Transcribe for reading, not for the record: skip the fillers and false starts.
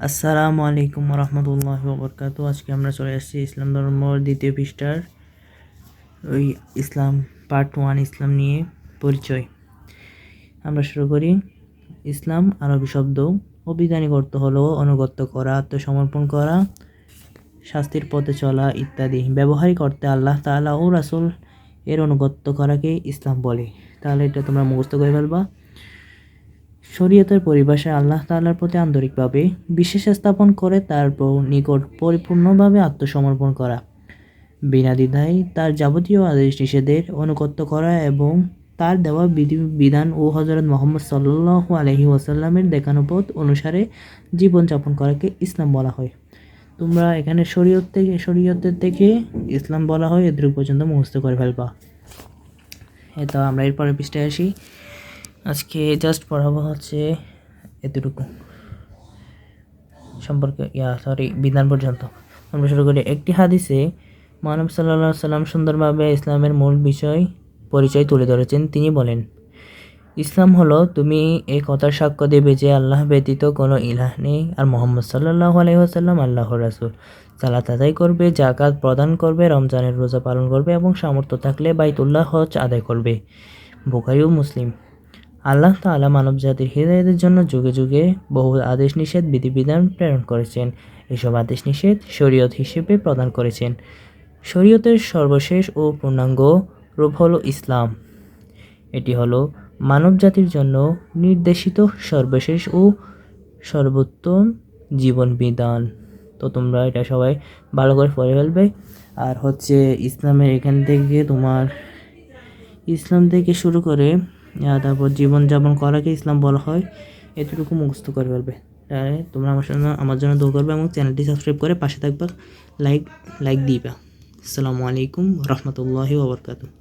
আসসালামু আলাইকুম রহমতুল্লাহি ওয়া বারাকাতুহু। আজকে আমরা চলে আসছি ইসলাম ধর্মর দ্বিতীয় পৃষ্ঠার ওই ইসলাম পার্ট 1 ইসলাম নিয়ে পরিচয়। আমরা শুরু করি। ইসলাম আরবি শব্দ, অভিধানিক অর্থ হলো অনুগত্য করা, আত্মসমর্পণ করা, শাস্তির পথে চলা ইত্যাদি। ব্যবহারিক অর্থে আল্লাহ তাআলা ও রাসূল এর অনুগত্য করাকে ইসলাম বলে। তাহলে এটা তোমরা মুখস্থ করে ফেলবা। শরীয়তের পরিভাষায় আল্লাহ তাআলার প্রতি আন্তরিকভাবে বিশ্বাস স্থাপন করে তার নিকট পরিপূর্ণভাবে আত্মসমর্পণ করা, বিনা দ্বিধায় তার যাবতীয় আদেশ নিষেধের অনুগত্য করা এবং তার দেওয়া বিধান ও হযরত মুহাম্মদ সাল্লাল্লাহু আলাইহি ওয়াসাল্লামের দেখানো পথ অনুসারে জীবনযাপন করাকে ইসলাম বলা হয়। তোমরা এখানে শরীয়তের থেকে ইসলাম বলা হয় এতটুকু পর্যন্ত মুখস্থ করে ফেলবা। তো আমরা এরপরের পৃষ্ঠায় আসি। আজকে জাস্ট পড়াবো হচ্ছে এতটুকু সম্পর্কে বিধান পর্যন্ত। আমরা শুরু করি। একটি হাদিসে মহানবী সাল্লাল্লাহু আলাইহি সাল্লাম সুন্দরভাবে ইসলামের মূল পরিচয় তুলে ধরেছেন। তিনি বলেন, ইসলাম হলো তুমি এই কথার সাক্ষ্য দেবে যে আল্লাহ ব্যতীত কোনো ইলাহ নেই আর মুহাম্মদ সাল্লাল্লাহু আলাইহি ওয়াসাল্লাম আল্লাহর রাসূল। সালাত আদায় করবে, যাকাত প্রদান করবে, রমজানের রোজা পালন করবে এবং সামর্থ্য থাকলে বাইতুল্লাহ হজ আদায় করবে। বুখারী ও মুসলিম। আল্লাহ তাআলা মানবজাতির হিদায়াতের জন্য যুগে যুগে বহু আদেশ নিষেধ বিধিবিধান প্রেরণ করেছেন। এসব আদেশ নিষেধ শরীয়ত হিসেবে প্রদান করেছেন। শরীয়তের সর্বশেষ ও পূর্ণাঙ্গ রূপ হলো ইসলাম। এটি হলো মানবজাতির জন্য নির্দেশিত সর্বশেষ ও সর্বোত্তম জীবন বিধান। তো তোমরা এটা সবাই ভালো করে পড়ে ফেলবে। আর হচ্ছে ইসলামের এখান থেকে তোমার ইসলাম থেকে শুরু করে তারপর জীবনযাপন করাকে ইসলাম বলা হয়, এতটুকু মুখস্থ করে ফেলবে। তাহলে তোমরা আমার জন্য দোয়া করবে এবং চ্যানেলটি সাবস্ক্রাইব করে পাশে থাকবা, লাইক দিবা। আসসালামু আলাইকুম রহমতুল্লাহি ওয়া বারাকাতুহু।